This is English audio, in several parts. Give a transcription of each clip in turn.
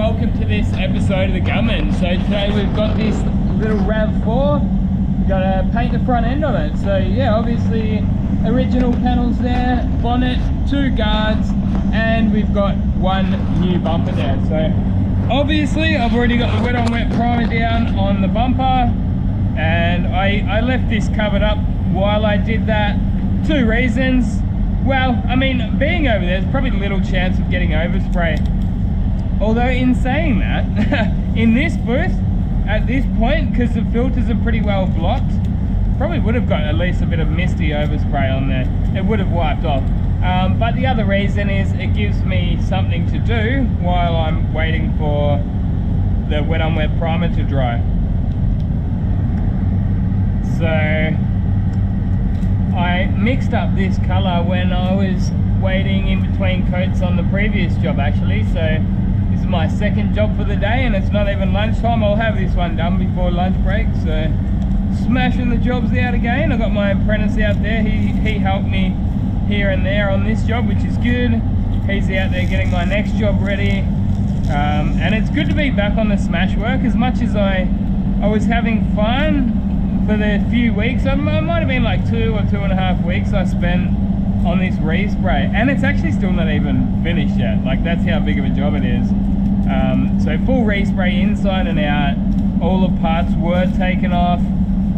welcome to this episode of the Gunman. So today we've got this little RAV4, we've got to paint the front end on it. So yeah, obviously original panels there, bonnet, 2 guards, and we've got 1 new bumper there. So obviously I've already got the wet on wet primer down on the bumper, and I left this covered up while I did that. 2 reasons. Well, I mean, being over there's probably little chance of getting overspray. Although in saying that, in this booth, at this point, because the filters are pretty well blocked, probably would have got at least a bit of misty overspray on there. It would have wiped off. But the other reason is it gives me something to do while I'm waiting for the wet on wet primer to dry. So I mixed up this colour when I was waiting in between coats on the previous job actually. So this is my 2nd job for the day and it's not even lunchtime. I'll have this one done before lunch break. So smashing the jobs out again. I got my apprentice out there. He helped me here and there on this job, which is good. He's out there getting my next job ready. And it's good to be back on the smash work. As much as I was having fun for the few weeks, it might have been like 2 or 2.5 weeks I spent on this respray, and it's actually still not even finished yet. Like, that's how big of a job it is. So full respray inside and out, all the parts were taken off.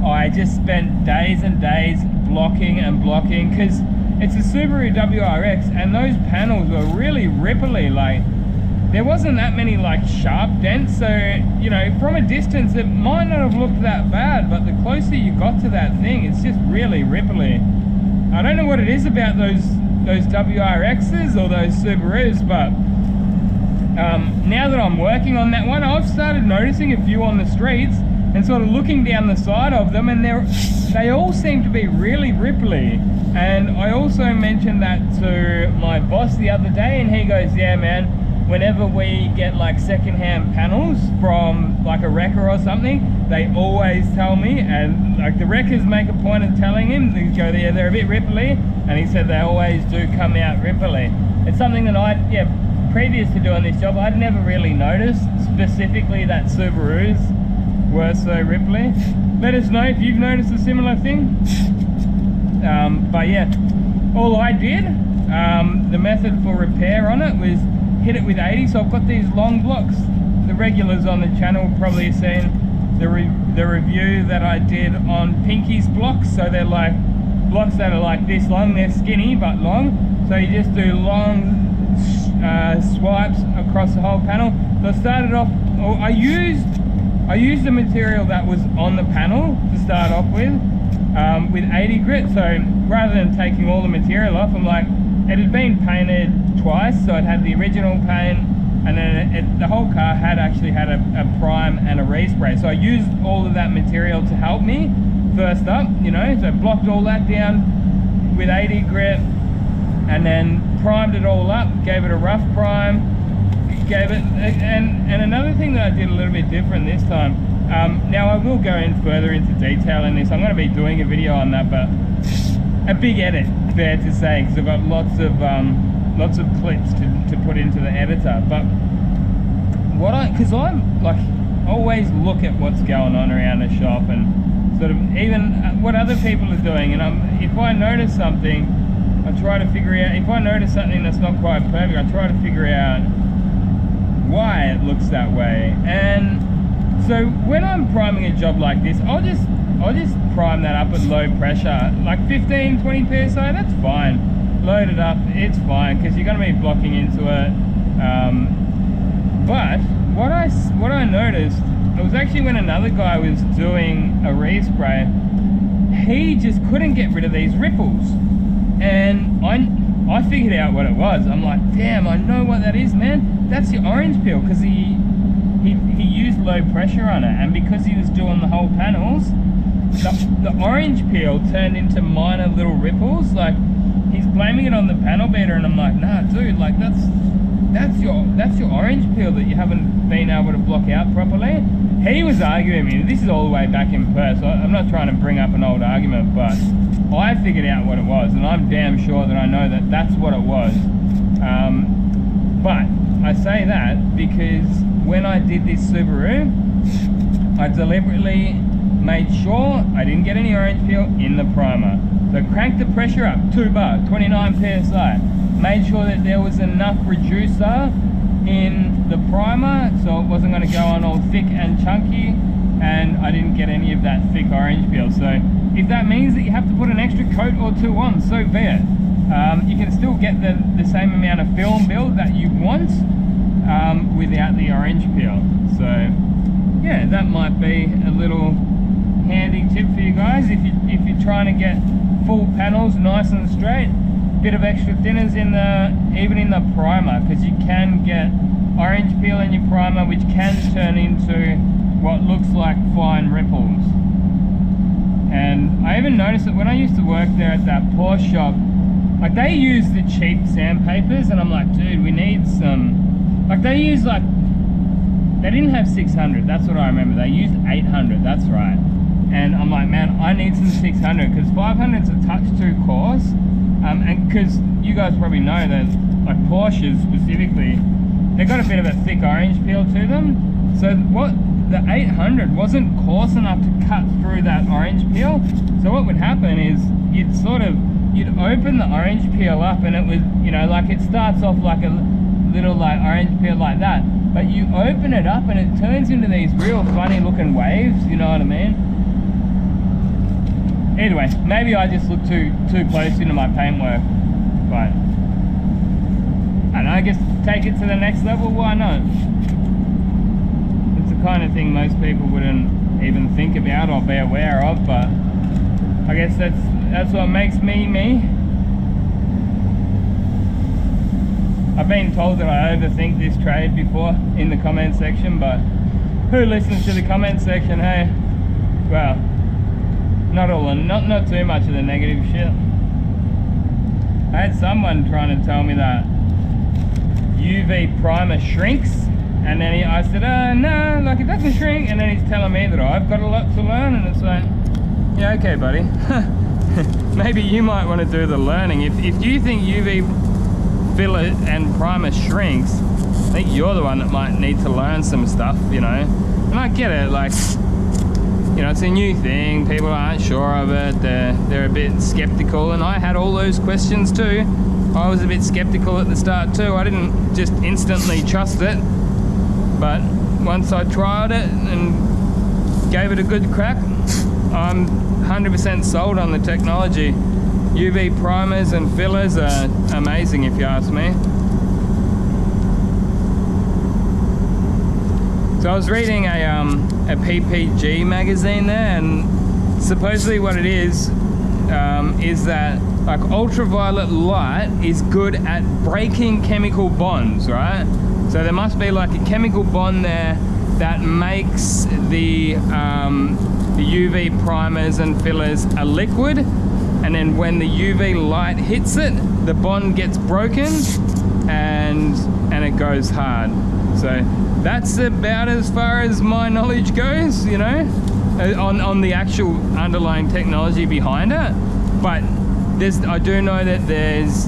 I just spent days and days blocking and blocking, because it's a Subaru WRX and those panels were really ripply. Like, there wasn't that many like sharp dents, so you know, from a distance it might not have looked that bad, but the closer you got to that thing, it's just really ripply. I don't know what it is about those WRXs or those Subarus, but now that I'm working on that one, I've started noticing a few on the streets and sort of looking down the side of them, and they all seem to be really ripply. And I also mentioned that to my boss the other day, and he goes, yeah man, whenever we get like secondhand panels from like a wrecker or something, they always tell me, and like the wreckers make a point of telling him, they go, yeah, they're a bit ripply, and he said they always do come out ripply. It's something that previous to doing this job, I'd never really noticed, specifically that Subarus were so ripply. Let us know if you've noticed a similar thing. But yeah, all I did, the method for repair on it was hit it with 80. So I've got these long blocks. The regulars on the channel probably have seen the review that I did on Pinky's blocks. So they're like blocks that are like this long. They're skinny but long, so you just do long swipes across the whole panel. So I started off, I used the material that was on the panel to start off with 80 grit. So rather than taking all the material off, I'm like, it had been painted twice, so it had the original paint, and then the whole car had actually had a prime and a respray. So I used all of that material to help me first up, you know, so blocked all that down with 80 grit, and then primed it all up, gave it a rough prime, and another thing that I did a little bit different this time, now I will go in further into detail in this. I'm going to be doing a video on that, but a big edit, fair to say, because I've got lots of clips to put into the editor. But because I'm like, always look at what's going on around the shop and sort of even what other people are doing, and if I notice something, I try to figure out, if I notice something that's not quite perfect, I try to figure out why it looks that way. And so when I'm priming a job like this, I'll just prime that up at low pressure, like 15-20 psi. That's fine. Load it up, it's fine, because you're going to be blocking into it. But what I noticed, it was actually when another guy was doing a respray, he just couldn't get rid of these ripples, and I figured out what it was. I'm like, damn, I know what that is, man. That's your orange peel, because he used low pressure on it, and because he was doing the whole panels, the orange peel turned into minor little ripples. Like, he's blaming it on the panel beater, and I'm like, nah dude, like that's your orange peel that you haven't been able to block out properly. He was arguing with me. This is all the way back in Perth, so I'm not trying to bring up an old argument, but I figured out what it was, and I'm damn sure that I know that that's what it was. But I say that because when I did this Subaru, I deliberately made sure I didn't get any orange peel in the primer. So cranked the pressure up 2 bar, 29 psi. Made sure that there was enough reducer in the primer so it wasn't going to go on all thick and chunky, and I didn't get any of that thick orange peel. So if that means that you have to put an extra coat or two on, so be it. You can still get the same amount of film build that you want without the orange peel. So yeah, that might be a little handy tip for you guys if you're trying to get full panels nice and straight. Bit of extra thinners even in the primer, because you can get orange peel in your primer which can turn into what looks like fine ripples. And I even noticed that when I used to work there at that Porsche shop, like they use the cheap sandpapers, and I'm like, dude, we need some, like they use like, they didn't have 600, that's what I remember, they used 800, that's right. And I'm like, man, I need some 600, because 500's a touch too coarse. And because you guys probably know that, like Porsches specifically, they've got a bit of a thick orange peel to them. So the 800 wasn't coarse enough to cut through that orange peel. So what would happen is you'd open the orange peel up, and it was, you know, like it starts off like a little like orange peel like that, but you open it up and it turns into these real funny looking waves, you know what I mean? Anyway, maybe I just look too close into my paintwork, but I don't know, I guess take it to the next level, why not? It's the kind of thing most people wouldn't even think about or be aware of, but I guess that's what makes me me. I've been told that I overthink this trade before in the comment section, but who listens to the comment section, hey? Well, not too much of the negative shit. I had someone trying to tell me that UV primer shrinks, and then I said, no, like it doesn't shrink, and then he's telling me that I've got a lot to learn, and it's like, yeah, okay, buddy. Maybe you might want to do the learning. If you think UV filler and primer shrinks, I think you're the one that might need to learn some stuff, you know. And I get it, like, you know, it's a new thing, people aren't sure of it, they're a bit skeptical, and I had all those questions too. I was a bit skeptical at the start too. I didn't just instantly trust it, but once I tried it and gave it a good crack, I'm 100% sold on the technology. UV primers and fillers are amazing if you ask me. So I was reading a PPG magazine there, and supposedly what it is that like ultraviolet light is good at breaking chemical bonds, right? So there must be like a chemical bond there that makes the UV primers and fillers a liquid, and then when the UV light hits it, the bond gets broken and it goes hard. So that's about as far as my knowledge goes, you know, on the actual underlying technology behind it. But I do know that there's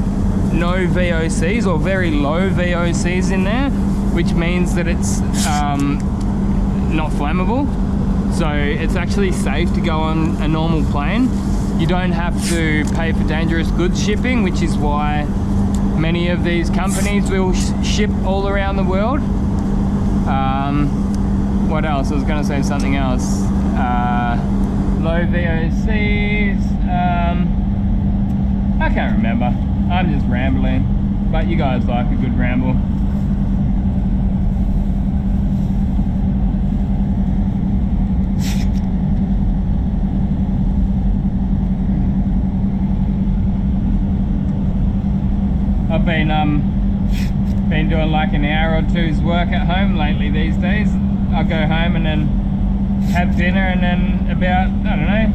no VOCs or very low VOCs in there, which means that it's not flammable. So it's actually safe to go on a normal plane. You don't have to pay for dangerous goods shipping, which is why many of these companies will ship all around the world. What else? I was going to say something else. Low VOCs. I can't remember. I'm just rambling. But you guys like a good ramble. I've been doing like an hour or two's work at home lately these days. I'll go home and then have dinner, and then about, I don't know,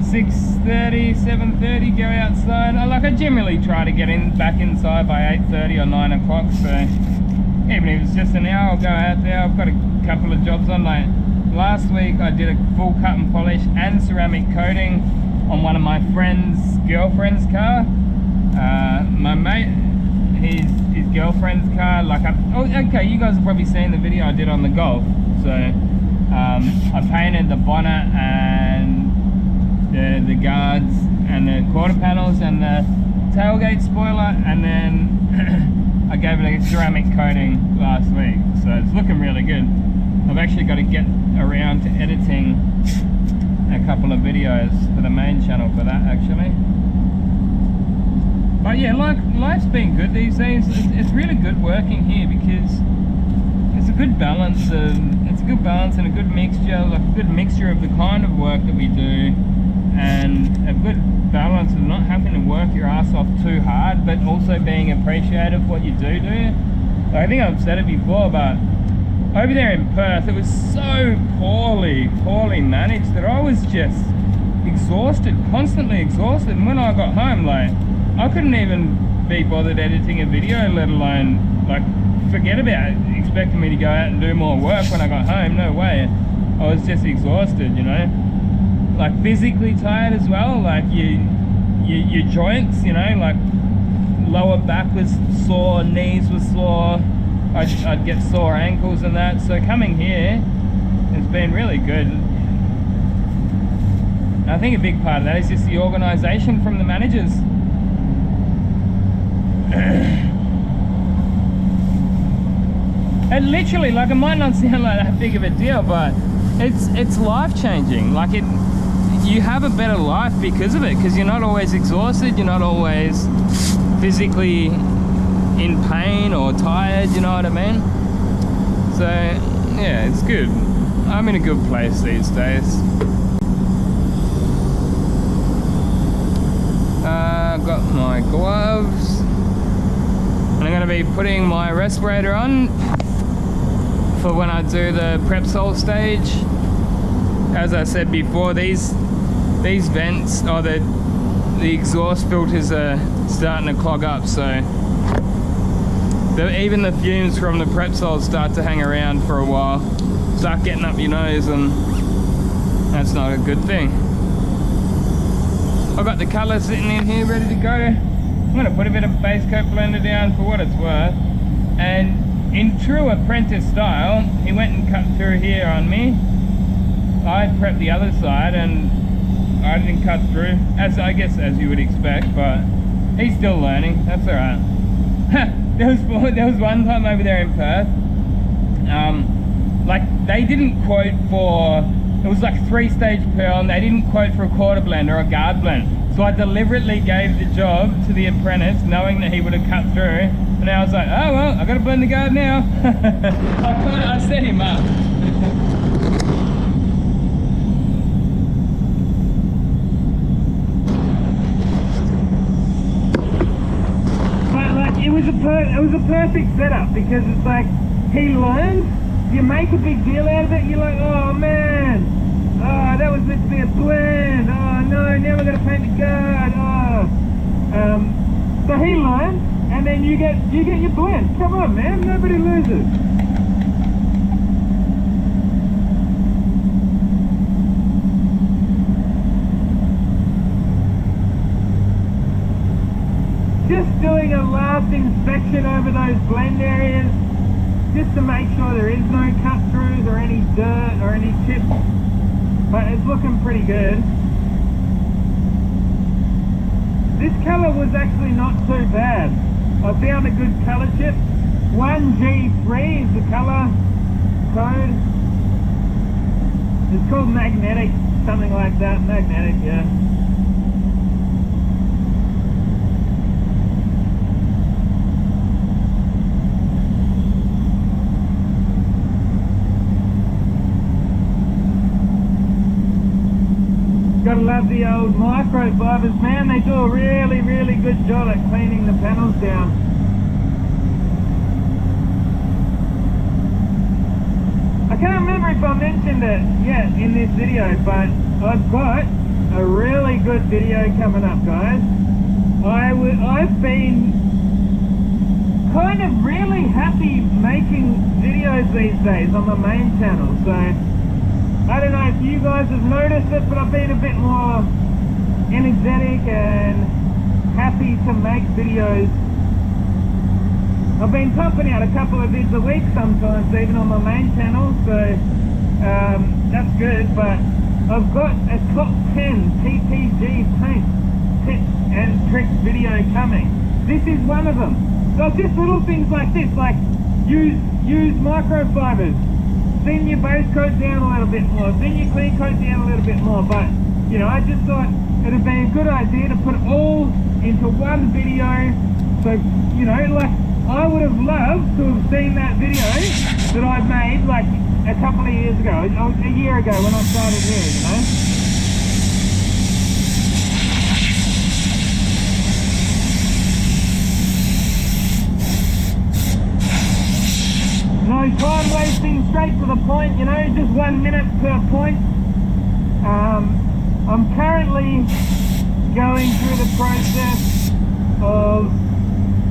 6:30, 7:30 go outside. I generally try to get back inside by 8:30 or 9 o'clock, so even if it's just an hour, I'll go out there. I've got a couple of jobs on. Like last week I did a full cut and polish and ceramic coating on one of my friend's girlfriend's car. My mate, his girlfriend's car. Like, okay, you guys have probably seen the video I did on the Golf. So I painted the bonnet and the guards and the quarter panels and the tailgate spoiler, and then I gave it a ceramic coating last week, so it's looking really good. I've actually got to get around to editing a couple of videos for the main channel for that, actually. But yeah, life's been good these days. It's really good working here because it's a good balance and a good mixture, like a good mixture of the kind of work that we do, and a good balance of not having to work your ass off too hard, but also being appreciative of what you do. Like, I think I've said it before, but over there in Perth, it was so poorly managed that I was just exhausted, constantly exhausted. And when I got home, like, I couldn't even be bothered editing a video, let alone, like, forget about expecting me to go out and do more work when I got home. No way. I was just exhausted, you know, like physically tired as well. Like your joints, you know, like lower back was sore, knees were sore. I'd get sore ankles and that. So coming here has been really good. And I think a big part of that is just the organisation from the managers. And literally, like, it might not sound like that big of a deal, but it's life-changing. Like, you have a better life because of it, because you're not always exhausted, you're not always physically in pain or tired, you know what I mean? So yeah, it's good. I'm in a good place these days. I've got my gloves, and I'm going to be putting my respirator on for when I do the prep sol stage. As I said before, these vents, or the exhaust filters are starting to clog up, so even the fumes from the prep sols start to hang around for a while, start getting up your nose, and that's not a good thing. I've got the colour sitting in here ready to go. I'm going to put a bit of base coat blender down for what it's worth, and in true apprentice style, he went and cut through here on me. I prepped the other side and I didn't cut through, as you would expect, but he's still learning. That's alright. There was one time over there in Perth, like, they didn't quote for, it was like 3-stage pearl, and they didn't quote for a quarter blend or a guard blend. So I deliberately gave the job to the apprentice, knowing that he would have cut through. And I was like, oh well, I gotta blend the guard now. I set him up. But like, it was a perfect setup, because it's like, he learned, you make a big deal out of it, you're like, oh man, oh, that was meant to be a blend, oh no, now we're gonna paint the guard, oh. So he learned, and then you get your blend. Come on, man, nobody loses. Just doing a last inspection over those blend areas, just to make sure there is no cut throughs or any dirt or any chips. But it's looking pretty good. This colour was actually not too bad. I found a good colour chip. 1G3 is the colour code. It's called magnetic, something like that. Magnetic, yeah. Gotta love the old microfibers, man. They do a really, really good job at cleaning the panels down. I can't remember if I mentioned it yet in this video, but I've got a really good video coming up, guys. I've been kind of really happy making videos these days on my main channel, so I don't know if you guys have noticed it, but I've been a bit more energetic and happy to make videos I've been pumping out a couple of vids a week sometimes, even on my main channel, so that's good. But I've got a top 10 PPG paint tips and tricks video coming. This is one of them. So just little things like this, like use microfibers, thin your base coat down a little bit more, thin your clear coat down a little bit more. But you know, I just thought it'd be a good idea to put it all into one video. So you know, like I would have loved to have seen that video that I made like a couple of years ago, a year ago when I started here, you know. No time wasting, straight to the point, you know, just 1 minute per point. I'm currently going through the process of,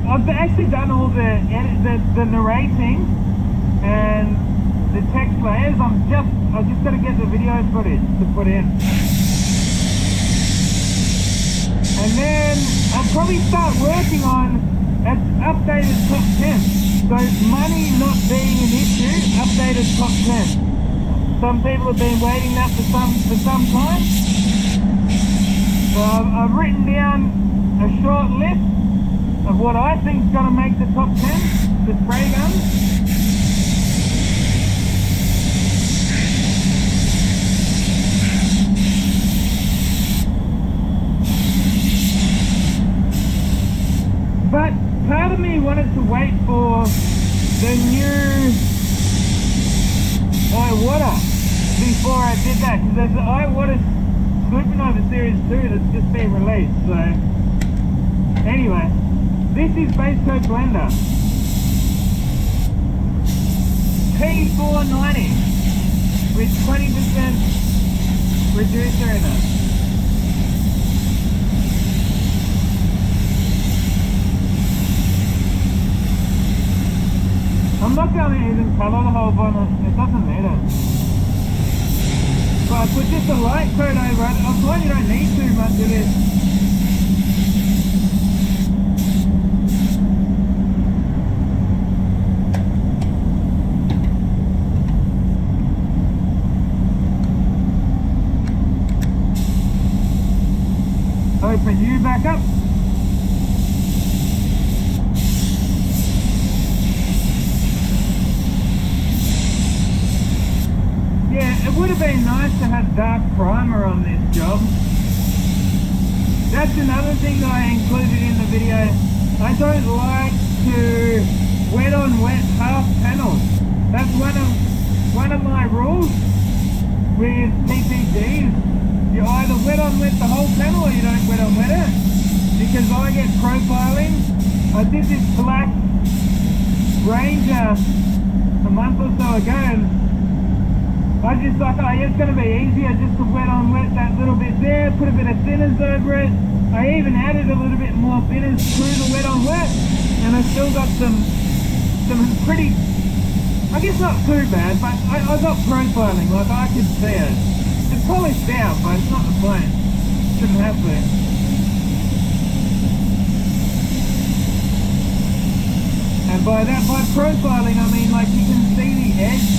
I've actually done all the narrating and the text layers. I've just got to get the video footage to put in. And then I'll probably start working on an updated top 10. So money not being an issue, updated top 10. Some people have been waiting that for some time. So I've written down a short list of what I think is going to make the top 10, the spray guns. But part of me wanted to wait for the new iWater before I did that, because there's the iWater Supernova Series 2 that's just been released. So anyway, this is Basecoat Blender P490 with 20% reducer in it. I'm not going to even colour the whole bonnet, it doesn't matter. But with just a light coat over it, I find you don't need too much of this. Open you back up. Yeah, it would have been nice to have dark primer on this job. That's another thing that I included in the video. I don't like to wet on wet half panels. That's one of my rules with PPGs. You either wet on wet the whole panel or you don't wet on wet it. Because I get profiling. I did this black Ranger a month or so ago, and I just like, oh, it's going to be easier just to wet on wet that little bit there, put a bit of thinners over it. I even added a little bit more thinners through the wet on wet, and I still got some pretty, I guess not too bad, but I got profiling, like I could see it. It's polished out, but it's not the point. Shouldn't have to. And by profiling, I mean like you can see the edge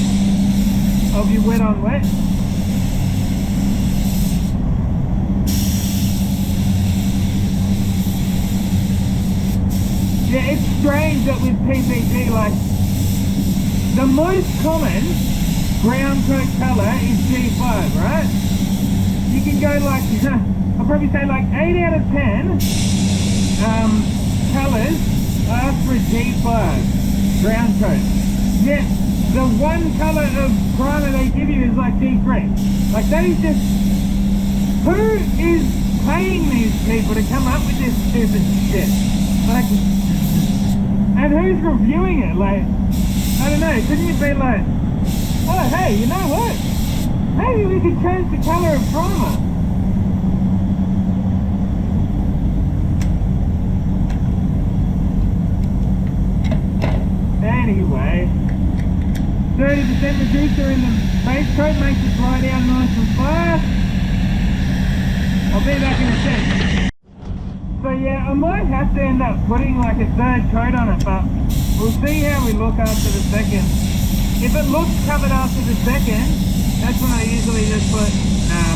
of your wet on wet. Yeah, it's strange that with PPG, like the most common ground coat colour is G5, right? You can go like, I'll probably say like 8 out of 10 colours ask for a G5 ground coat. Yet the one colour of primer they give you is like G3. Like that is just, who is paying these people to come up with this stupid shit? Like, and who's reviewing it? Like, I don't know, couldn't you be like, oh hey, you know what? Maybe we could change the colour of primer. Anyway, 30% reducer in the base coat makes it dry down nice and fast. I'll be back in a sec. So yeah, I might have to end up putting like a third coat on it, but We'll see how we look after the second. If it looks covered after the second, that's when I usually just put, nah,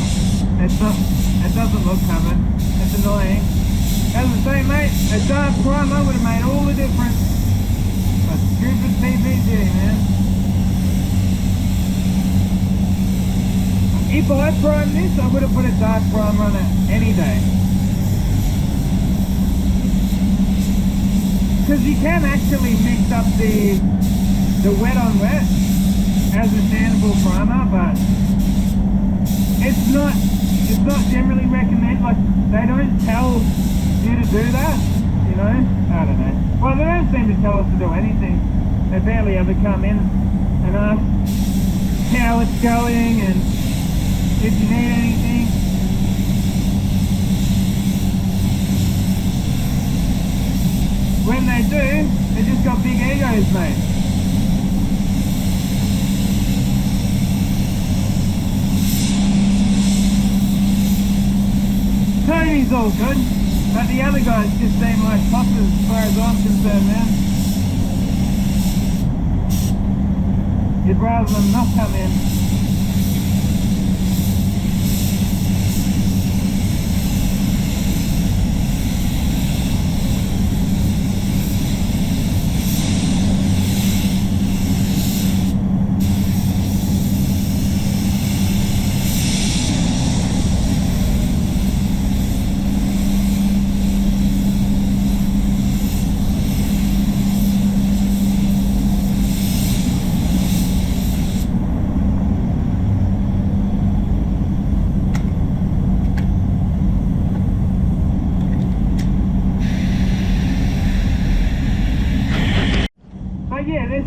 it's not, it doesn't look covered. It's annoying. As I say, mate, a dark primer would have made all the difference. A stupid PPG, man. If I primed this, I would have put a dark primer on it any day. Because you can actually mix up the wet on wet as a sandable primer, but it's not generally recommended. Like, they don't tell you to do that, you know. I don't know. Well, they don't seem to tell us to do anything. They barely ever come in and ask how it's going and if you need anything. When they do, they just got big egos, mate. Tony's all good, but the other guys just seem like toppers as far as I'm concerned, man. You'd rather them not come in.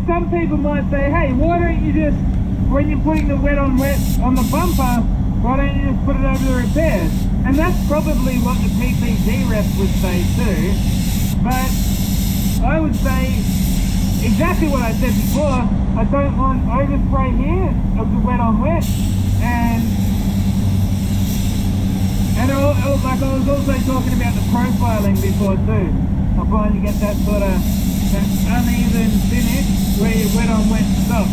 Some people might say, hey, why don't you just, when you're putting the wet on the bumper, why don't you just put it over the repairs? And that's probably what the PPG rep would say too. But I would say exactly what I said before. I don't want overspray here of the wet on wet, and like I was also talking about the profiling before too. I find you get that sort of uneven finish where you wet on wet stuff.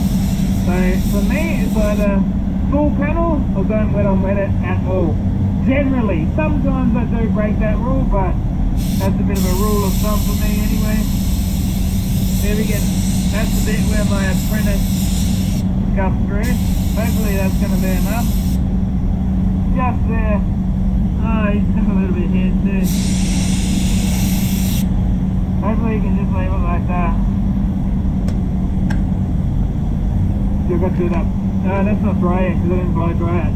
So for me, it's either full panel or don't wet on wet it at all. Generally, sometimes I do break that rule, but that's a bit of a rule of thumb for me anyway. There we go. That's the bit where my apprentice scuffed through. Hopefully that's going to be enough. Just there. Oh, he's got a little bit here too. Hopefully you can just leave it like that. Still got to do that. No, that's not dry yet because I didn't blow dry it.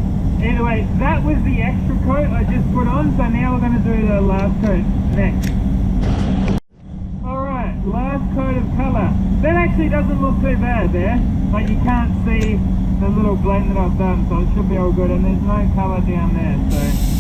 Either way, that was the extra coat I just put on, so now we're going to do the last coat next. Alright, last coat of colour. That actually doesn't look too bad there, but you can't see the little blend that I've done, so it should be all good, and there's no colour down there, so...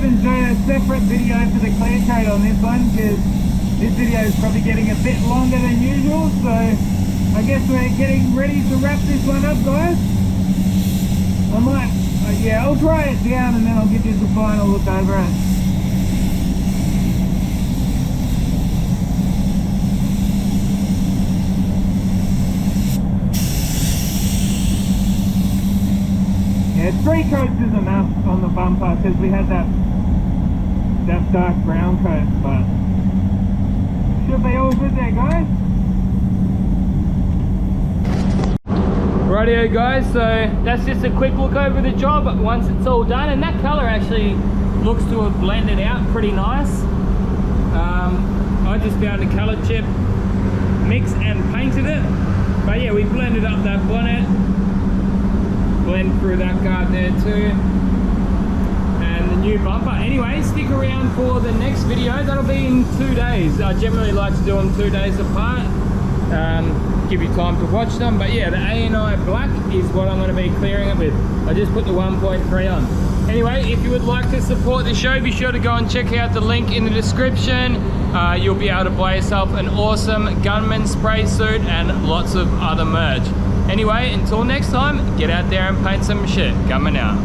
Do a separate video for the clear coat on this one, because this video is probably getting a bit longer than usual, so I guess we're getting ready to wrap this one up, guys. I might, yeah, I'll dry it down and then I'll give you the final look over it. Yeah, 3 coats is enough on the bumper because we had that dark brown coat, but should be all good there, guys. Righty Rightio guys, so that's just a quick look over the job once it's all done, and that colour actually looks to have blended out pretty nice. I just found a colour chip mix and painted it, but yeah, we blended up that bonnet, blend through that guard there too, and the new bumper. Anyway, stick around for the next video. That'll be in 2 days. I generally like to do them 2 days apart, give you time to watch them. But yeah, the A&I black is what I'm going to be clearing it with. I just put the 1.3 on. Anyway, if you would like to support the show, be sure to go and check out the link in the description. You'll be able to buy yourself an awesome Gunman spray suit and lots of other merch. Anyway, until next time, get out there and paint some shit. Gunman out.